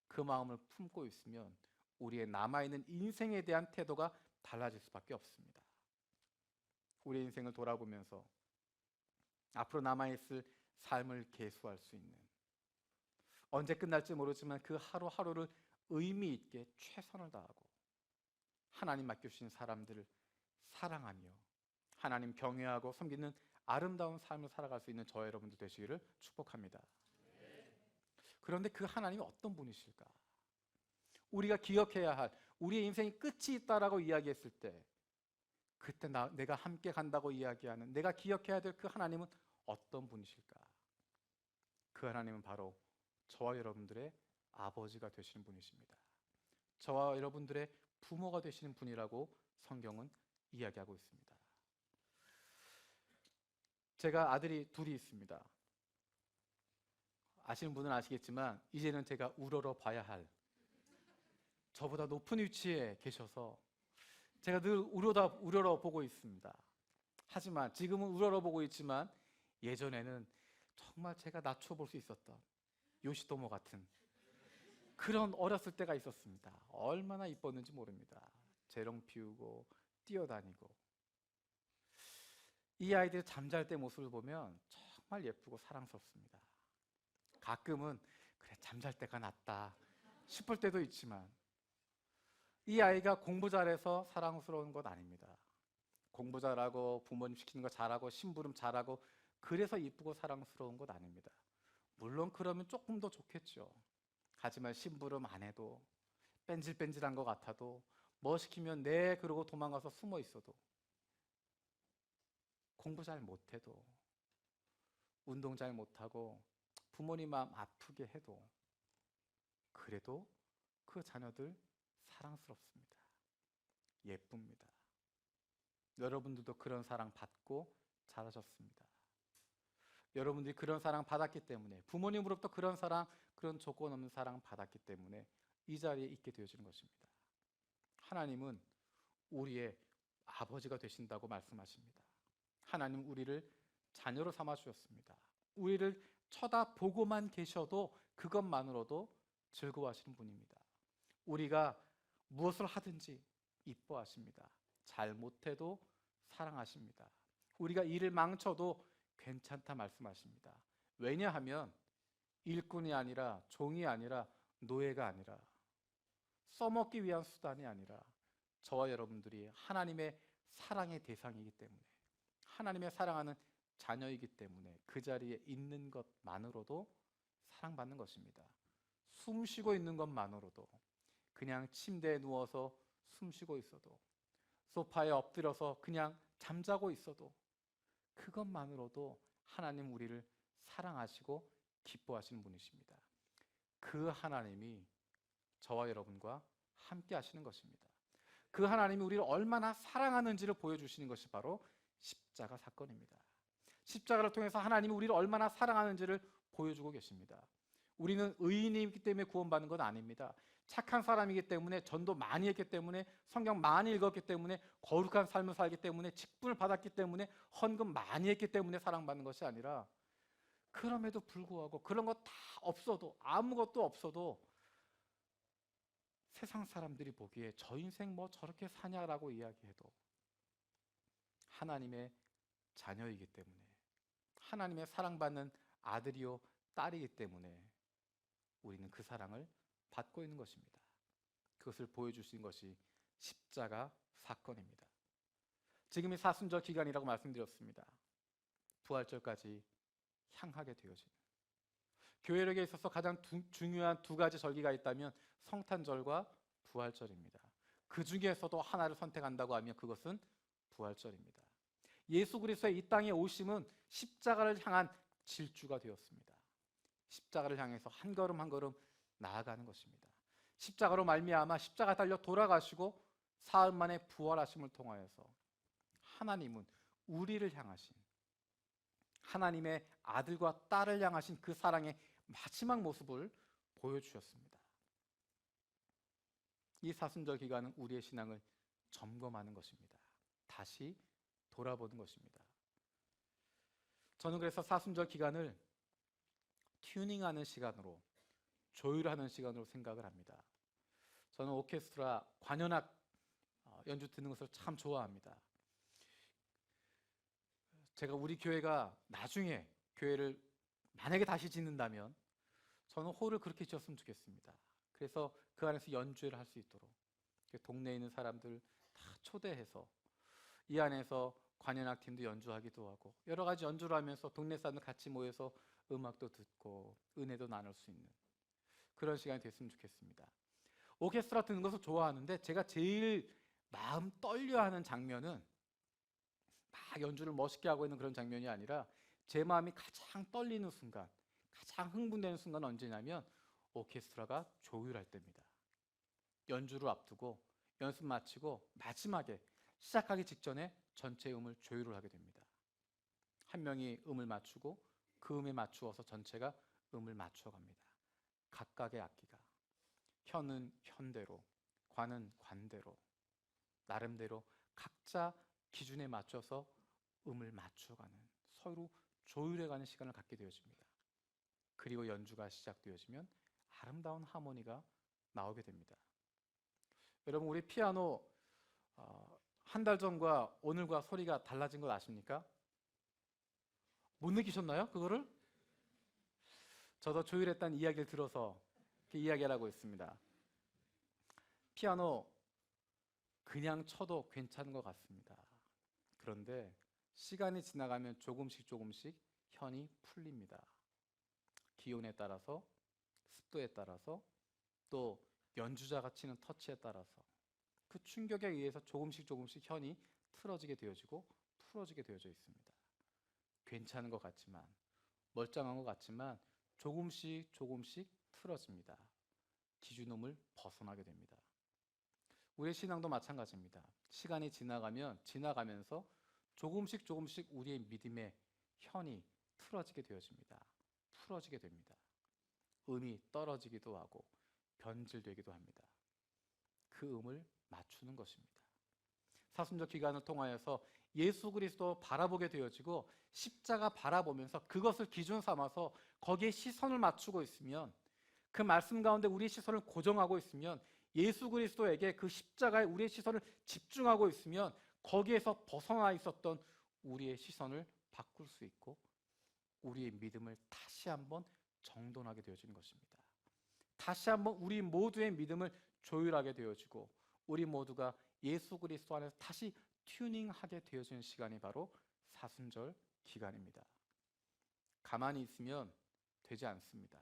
그 마음을 품고 있으면 우리의 남아있는 인생에 대한 태도가 달라질 수밖에 없습니다. 우리의 인생을 돌아보면서 앞으로 남아있을 삶을 계수할 수 있는, 언제 끝날지 모르지만 그 하루하루를 의미 있게 최선을 다하고 하나님 맡겨주신 사람들을 사랑하며 하나님 경외하고 섬기는 아름다운 삶을 살아갈 수 있는 저와 여러분들 되시기를 축복합니다. 그런데 그 하나님이 어떤 분이실까? 우리가 기억해야 할, 우리의 인생이 끝이 있다라고 이야기했을 때 그때 내가 함께 간다고 이야기하는, 내가 기억해야 될 그 하나님은 어떤 분이실까? 그 하나님은 바로 저와 여러분들의 아버지가 되시는 분이십니다. 저와 여러분들의 부모가 되시는 분이라고 성경은 이야기하고 있습니다. 제가 아들이 둘이 있습니다. 아시는 분은 아시겠지만 이제는 제가 우러러 봐야 할, 저보다 높은 위치에 계셔서 제가 늘 우러러 보고 있습니다. 하지만 지금은 우러러 보고 있지만 예전에는 정말 제가 낮춰볼 수 있었던 요시토모 같은 그런 어렸을 때가 있었습니다. 얼마나 이뻤는지 모릅니다. 재롱 피우고 뛰어다니고. 이 아이들 잠잘 때 모습을 보면 정말 예쁘고 사랑스럽습니다. 가끔은 그래 잠잘 때가 낫다 싶을 때도 있지만 이 아이가 공부 잘해서 사랑스러운 것 아닙니다. 공부 잘하고 부모님 시키는 거 잘하고 심부름 잘하고 그래서 이쁘고 사랑스러운 것 아닙니다. 물론 그러면 조금 더 좋겠죠. 하지만 심부름 안 해도 뺀질뺀질한 것 같아도 뭐 시키면 네 그러고 도망가서 숨어 있어도, 공부 잘 못해도, 운동 잘 못하고 부모님 마음 아프게 해도 그래도 그 자녀들 사랑스럽습니다. 예쁩니다. 여러분들도 그런 사랑 받고 자라셨습니다. 여러분들이 그런 사랑 받았기 때문에, 부모님으로부터 그런 사랑, 그런 조건 없는 사랑 받았기 때문에 이 자리에 있게 되어지는 것입니다. 하나님은 우리의 아버지가 되신다고 말씀하십니다. 하나님 우리를 자녀로 삼아 주셨습니다. 우리를 쳐다보고만 계셔도 그것만으로도 즐거워하시는 분입니다. 우리가 무엇을 하든지 이뻐하십니다. 잘못해도 사랑하십니다. 우리가 일을 망쳐도 괜찮다 말씀하십니다. 왜냐하면 일꾼이 아니라, 종이 아니라, 노예가 아니라, 써먹기 위한 수단이 아니라 저와 여러분들이 하나님의 사랑의 대상이기 때문에, 하나님의 사랑하는 자녀이기 때문에 그 자리에 있는 것만으로도 사랑받는 것입니다. 숨 쉬고 있는 것만으로도, 그냥 침대에 누워서 숨 쉬고 있어도, 소파에 엎드려서 그냥 잠자고 있어도 그것만으로도 하나님 우리를 사랑하시고 기뻐하시는 분이십니다. 그 하나님이 저와 여러분과 함께 하시는 것입니다. 그 하나님이 우리를 얼마나 사랑하는지를 보여주시는 것이 바로 십자가 사건입니다. 십자가를 통해서 하나님이 우리를 얼마나 사랑하는지를 보여주고 계십니다. 우리는 의인이기 때문에 구원받는 건 아닙니다. 착한 사람이기 때문에, 전도 많이 했기 때문에, 성경 많이 읽었기 때문에, 거룩한 삶을 살기 때문에, 직분을 받았기 때문에, 헌금 많이 했기 때문에 사랑받는 것이 아니라, 그럼에도 불구하고 그런 거 다 없어도, 아무것도 없어도 세상 사람들이 보기에 저 인생 뭐 저렇게 사냐라고 이야기해도 하나님의 자녀이기 때문에, 하나님의 사랑받는 아들이요 딸이기 때문에 우리는 그 사랑을 받고 있는 것입니다. 그것을 보여주신 것이 십자가 사건입니다. 지금이 사순절 기간이라고 말씀드렸습니다. 부활절까지 향하게 되어지는, 교회력에 있어서 가장 중요한 두 가지 절기가 있다면 성탄절과 부활절입니다. 그 중에서도 하나를 선택한다고 하면 그것은 부활절입니다. 예수 그리스도의 이 땅에 오심은 십자가를 향한 질주가 되었습니다. 십자가를 향해서 한 걸음 한 걸음 나아가는 것입니다. 십자가로 말미암아 십자가 달려 돌아가시고 사흘 만에 부활하심을 통하여서 하나님은 우리를 향하신, 하나님의 아들과 딸을 향하신 그 사랑의 마지막 모습을 보여주셨습니다. 이 사순절 기간은 우리의 신앙을 점검하는 것입니다. 다시 돌아보는 것입니다. 저는 그래서 사순절 기간을 튜닝하는 시간으로, 조율하는 시간으로 생각을 합니다. 저는 오케스트라, 관현악 연주 듣는 것을 참 좋아합니다. 제가 우리 교회가 나중에 교회를 만약에 다시 짓는다면 저는 홀을 그렇게 지었으면 좋겠습니다. 그래서 그 안에서 연주를 할 수 있도록 동네에 있는 사람들 다 초대해서 이 안에서 관현악 팀도 연주하기도 하고 여러 가지 연주를 하면서 동네 사람들 같이 모여서 음악도 듣고 은혜도 나눌 수 있는 그런 시간이 됐으면 좋겠습니다. 오케스트라 듣는 것을 좋아하는데 제가 제일 마음 떨려하는 장면은 막 연주를 멋있게 하고 있는 그런 장면이 아니라 제 마음이 가장 떨리는 순간, 가장 흥분되는 순간은 언제냐면 오케스트라가 조율할 때입니다. 연주를 앞두고 연습 마치고 마지막에 시작하기 직전에 전체 음을 조율을 하게 됩니다. 한 명이 음을 맞추고 그 음에 맞추어서 전체가 음을 맞추어 갑니다. 각각의 악기가 현은 현대로, 관은 관대로 나름대로 각자 기준에 맞춰서 음을 맞춰가는, 서로 조율해가는 시간을 갖게 되어집니다. 그리고 연주가 시작되어지면 아름다운 하모니가 나오게 됩니다. 여러분, 우리 피아노 한 달 전과 오늘과 소리가 달라진 거 아십니까? 못 느끼셨나요? 그거를? 저도 조율했다는 이야기를 들어서 이야기하고 있습니다. 피아노 그냥 쳐도 괜찮은 것 같습니다. 그런데 시간이 지나가면 조금씩 현이 풀립니다. 기온에 따라서, 습도에 따라서, 또 연주자가 치는 터치에 따라서 그 충격에 의해서 조금씩 현이 틀어지게 되어지고 풀어지게 되어져 있습니다. 괜찮은 것 같지만, 멀쩡한 것 같지만 조금씩 틀어집니다. 기준음을 벗어나게 됩니다. 우리의 신앙도 마찬가지입니다. 시간이 지나가면서 조금씩 우리의 믿음의 현이 틀어지게 되어집니다. 풀어지게 됩니다. 음이 떨어지기도 하고 변질되기도 합니다. 그 음을 맞추는 것입니다. 사순절 기간을 통하여서 예수 그리스도 바라보게 되어지고 십자가 바라보면서 그것을 기준 삼아서 거기에 시선을 맞추고 있으면, 그 말씀 가운데 우리의 시선을 고정하고 있으면, 예수 그리스도에게 그 십자가에 우리의 시선을 집중하고 있으면 거기에서 벗어나 있었던 우리의 시선을 바꿀 수 있고 우리의 믿음을 다시 한번 정돈하게 되어지는 것입니다. 다시 한번 우리 모두의 믿음을 조율하게 되어지고 우리 모두가 예수 그리스도 안에서 다시 튜닝하게 되어지는 시간이 바로 사순절 기간입니다. 가만히 있으면 되지 않습니다.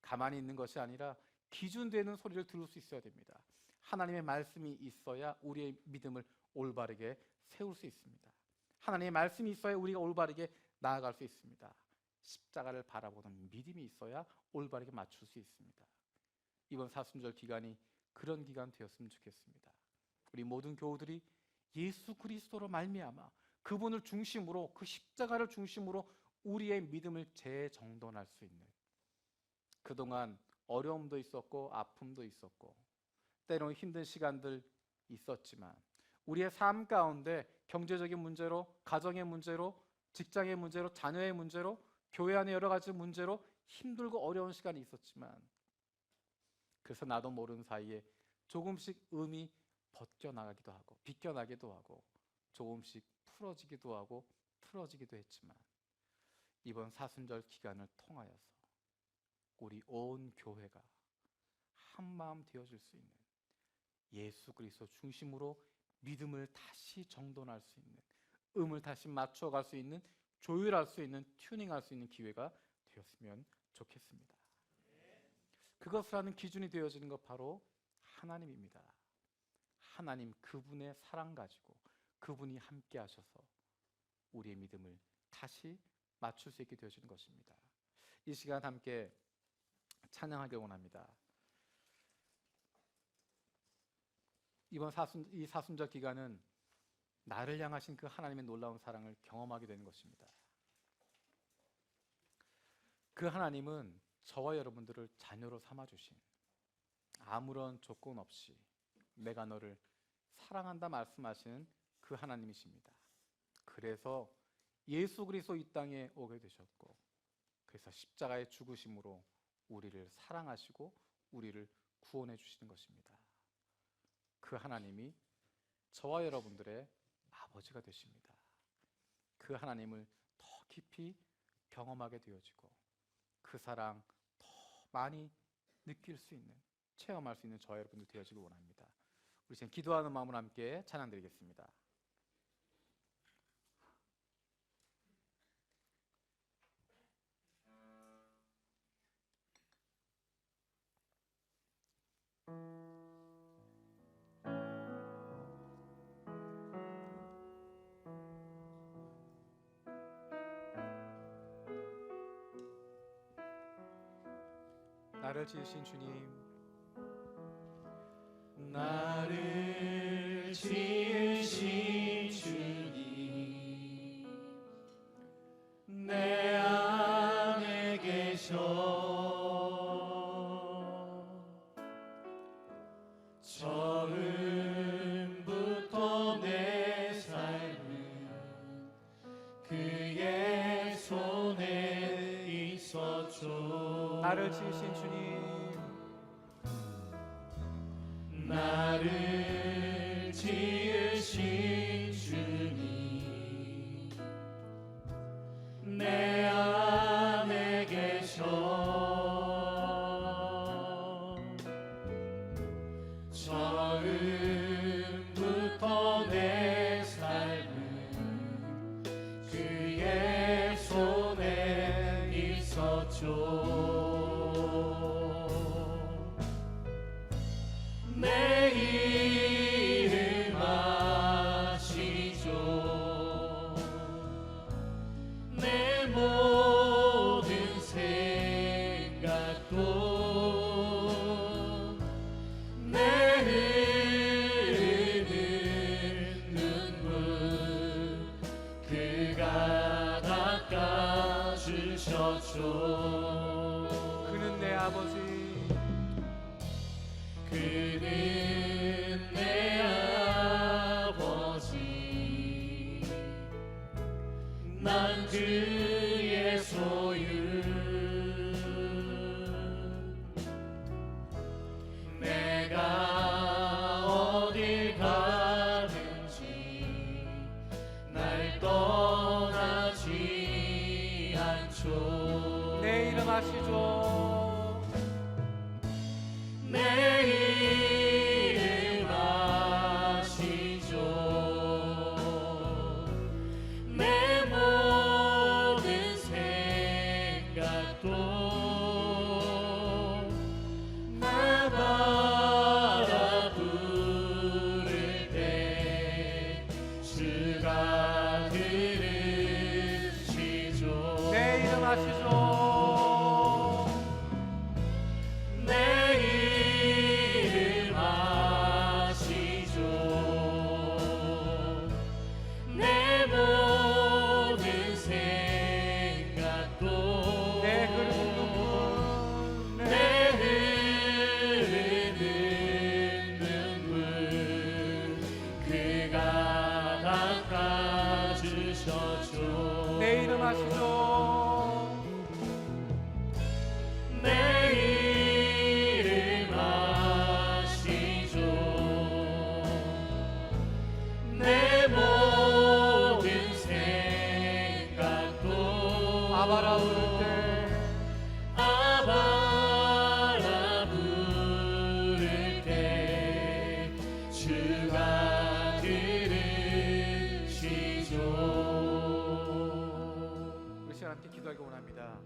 가만히 있는 것이 아니라 기준되는 소리를 들을 수 있어야 됩니다. 하나님의 말씀이 있어야 우리의 믿음을 올바르게 세울 수 있습니다. 하나님의 말씀이 있어야 우리가 올바르게 나아갈 수 있습니다. 십자가를 바라보는 믿음이 있어야 올바르게 맞출 수 있습니다. 이번 사순절 기간이 그런 기간 되었으면 좋겠습니다. 우리 모든 교우들이 예수 그리스도로 말미암아 그분을 중심으로, 그 십자가를 중심으로 우리의 믿음을 재정돈할 수 있는, 그동안 어려움도 있었고 아픔도 있었고 때로는 힘든 시간들 있었지만 우리의 삶 가운데 경제적인 문제로, 가정의 문제로, 직장의 문제로, 자녀의 문제로, 교회 안의 여러 가지 문제로 힘들고 어려운 시간이 있었지만, 그래서 나도 모르는 사이에 조금씩 음이 벗겨나가기도 하고 비껴나기도 하고 조금씩 풀어지기도 하고 틀어지기도 했지만 이번 사순절 기간을 통하여서 우리 온 교회가 한마음 되어질 수 있는, 예수 그리스도 중심으로 믿음을 다시 정돈할 수 있는, 음을 다시 맞춰갈 수 있는, 조율할 수 있는, 튜닝할 수 있는 기회가 되었으면 좋겠습니다. 그것을 하는 기준이 되어지는 것 바로 하나님입니다. 하나님 그분의 사랑 가지고 그분이 함께 하셔서 우리의 믿음을 다시 맞출 수 있게 되어지는 것입니다. 이 시간 함께 찬양하길 원합니다. 이번 사순절 기간은 나를 향하신 그 하나님의 놀라운 사랑을 경험하게 되는 것입니다. 그 하나님은 저와 여러분들을 자녀로 삼아주신, 아무런 조건 없이 내가 너를 사랑한다 말씀하시는 그 하나님이십니다. 그래서 예수 그리스도 이 땅에 오게 되셨고, 그래서 십자가의 죽으심으로 우리를 사랑하시고 우리를 구원해 주시는 것입니다. 그 하나님이 저와 여러분들의 아버지가 되십니다. 그 하나님을 더 깊이 경험하게 되어지고 그 사랑 더 많이 느낄 수 있는, 체험할 수 있는 저와 여러분들 되어지길 원합니다. 우리 지금 기도하는 마음으로 함께 찬양 드리겠습니다. 나를 지으신 주님, 나를 지으신 주님, 내 안에 계셔. 처음부터 내 삶은 그의 손에 있었죠. 나를 지으신 주님, 나를 지으신 주님, 내 안에 계셔. 처음부터 내 삶은 그의 손에 있었죠. 내 이름 아시죠. 내 모든 생각도 내 흐르는 눈물 그가 닦아주셨죠. 그는 내 아버지, 그는 내 아버지, 난 그의 소유. 내가 어딜 가든지 날 떠나지 않죠. 내 이름 아시죠. 내 이름 아시죠. 내 모든 생각도 나 바라 부를 때 주가 들으시죠. 내 이름 아시죠. 내 이름 아시죠. 내 모든 생각도 내 흐르는 눈물, 내 흐르는 눈물 그가 닦아주셨죠. 내 이름 아시죠. 내 이름 아시죠. 내 모든 생각도 아바라 주가 들으시죠. 우리 시간 함께 기도하기 원합니다.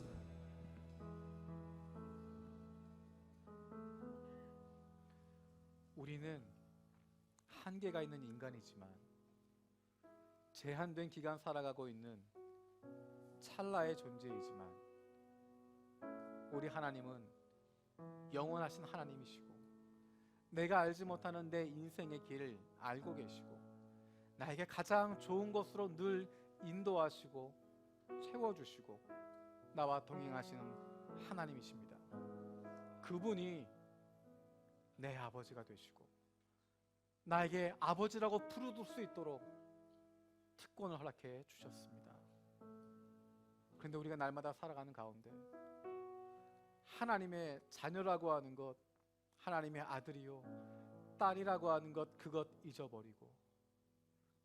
우리는 한계가 있는 인간이지만 제한된 기간 살아가고 있는 찰나의 존재이지만 우리 하나님은 영원하신 하나님이시고 내가 알지 못하는 내 인생의 길을 알고 계시고 나에게 가장 좋은 것으로 늘 인도하시고 채워주시고 나와 동행하시는 하나님이십니다. 그분이 내 아버지가 되시고 나에게 아버지라고 부를 수 있도록 특권을 허락해 주셨습니다. 그런데 우리가 날마다 살아가는 가운데 하나님의 자녀라고 하는 것, 하나님의 아들이요 딸이라고 하는 것, 그것 잊어버리고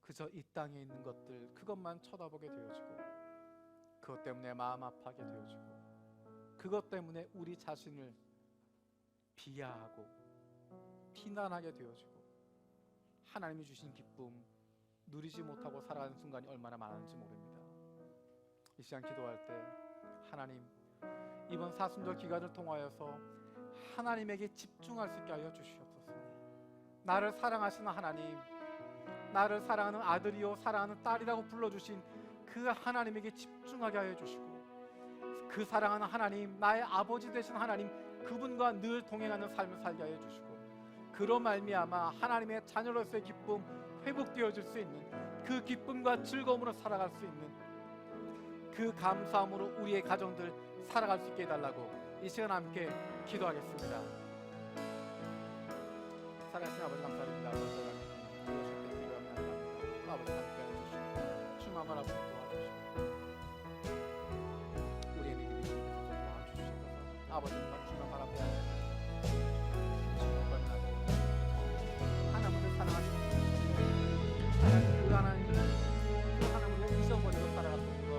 그저 이 땅에 있는 것들 그것만 쳐다보게 되어지고 그것 때문에 마음 아파하게 되어지고 그것 때문에 우리 자신을 비하하고 비난하게 되어지고 하나님이 주신 기쁨 누리지 못하고 살아가는 순간이 얼마나 많은지 모릅니다. 이 시간 기도할 때 하나님, 이번 사순절 기간을 통하여서 하나님에게 집중할 수 있게 하여 주시옵소서. 나를 사랑하시는 하나님, 나를 사랑하는 아들이요 사랑하는 딸이라고 불러주신 그 하나님에게 집중하게 하여 주시고 그 사랑하는 하나님, 나의 아버지 되신 하나님, 그분과 늘 동행하는 삶을 살게 하여 주시고 그로 말미암아 하나님의 자녀로서의 기쁨 회복되어질 수 있는 그 기쁨과 즐거움으로 살아갈 수 있는 그 감사함으로 우리의 가정들 살아갈 수 있게 해달라고 이 시간 함께 기도하겠습니다. 살아계신 아버지 감사드립니다. 아버지 하나님, 이것을 때 기도하면 감사합니다. 아버지 함께 해주시고 주만 바라보고 도와주시고 우리의 믿음이 주님께서 도와주시옵소서. 아버지만 주만 바라보고 하나님을 사랑하시는 하나님, 그 하나님, 그 하나님을 잊어버리고 살아갔던 것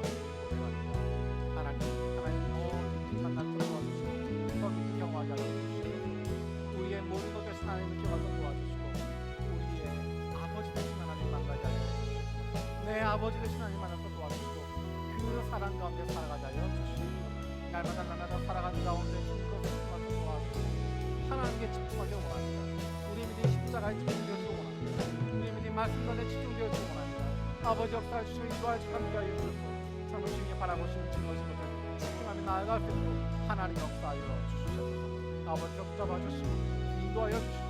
하나님 만날 것 도와주시고 더 깊이 경험하게 하여 주시고 우리의 모든 것 되신 하나님을 기억하고 도와주시고 우리의 아버지 되신 하나님 만나게 하여 주시고 내 아버지 되신 하나님 만나서 도와주시고 그 사랑 가운데 살아가게 하여 주시고 날마다 살아가는 가운데 주님 것을 통해서 도와주시고 하나님께 집중하기 원합니다. 우리 믿음 십자가에 집중되어지고 원합니다. 우리 믿음 말씀관에 집중되어지고 원합니다. 아버지 역사해 주시고 인도하여 주시고 함께 하여 주시고 정말 주님이 바라보시는 증거신 것을 집중하며 나아갈 수 있도록 하나님 역사하여 주시옵소서. 아버지 속잡아 주시고 인도하여 주시고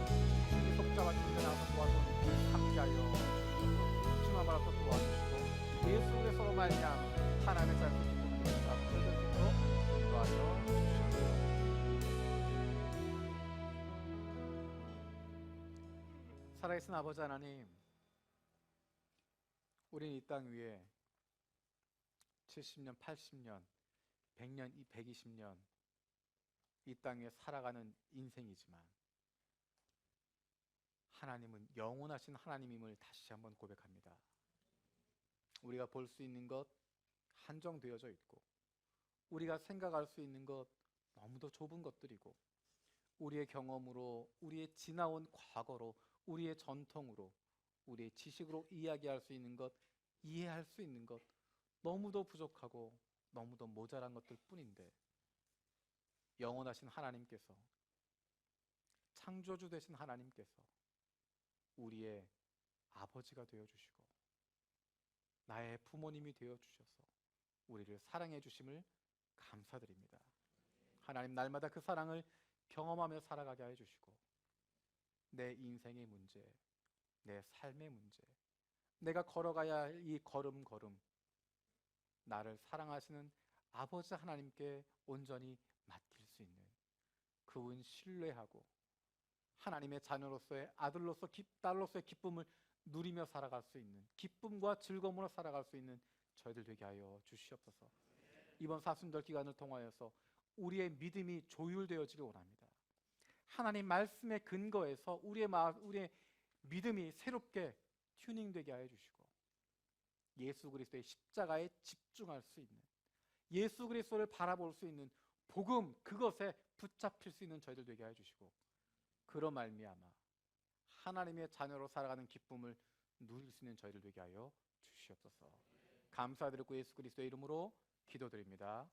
주님이 속잡아 주시고 나아서 도와주는 함께하여 주시옵소서. 주만 바라서 도와주시고 예수 그리스도로 말미암아 하나님의 자녀 기쁨을 잡을 수 있도록 인도하여 주시옵소서. 살아계신 아버지 하나님, 우리는 이 땅 위에 70년, 80년, 100년, 120년 이 땅에 살아가는 인생이지만 하나님은 영원하신 하나님임을 다시 한번 고백합니다. 우리가 볼 수 있는 것 한정되어져 있고 우리가 생각할 수 있는 것 너무도 좁은 것들이고 우리의 경험으로, 우리의 지나온 과거로, 우리의 전통으로, 우리의 지식으로 이야기할 수 있는 것, 이해할 수 있는 것 너무도 부족하고 너무도 모자란 것들 뿐인데 영원하신 하나님께서, 창조주 되신 하나님께서 우리의 아버지가 되어주시고 나의 부모님이 되어주셔서 우리를 사랑해 주심을 감사드립니다. 하나님, 날마다 그 사랑을 경험하며 살아가게 해 주시고 내 인생의 문제, 내 삶의 문제, 내가 걸어가야 할 이 걸음걸음 나를 사랑하시는 아버지 하나님께 온전히 맡길 수 있는, 그분 신뢰하고 하나님의 자녀로서의 아들로서 딸로서의 기쁨을 누리며 살아갈 수 있는, 기쁨과 즐거움으로 살아갈 수 있는 저희들 되게 하여 주시옵소서. 이번 사순절 기간을 통하여서 우리의 믿음이 조율되어지길 원합니다. 하나님 말씀의 근거에서 우리의 믿음이 새롭게 튜닝되게 하여 주시고 예수 그리스도의 십자가에 집중할 수 있는, 예수 그리스도를 바라볼 수 있는 복음, 그것에 붙잡힐 수 있는 저희들 되게 하여 주시고 그로 말미암아 하나님의 자녀로 살아가는 기쁨을 누릴 수 있는 저희를 되게 하여 주시옵소서. 감사드리고 예수 그리스도의 이름으로 기도드립니다.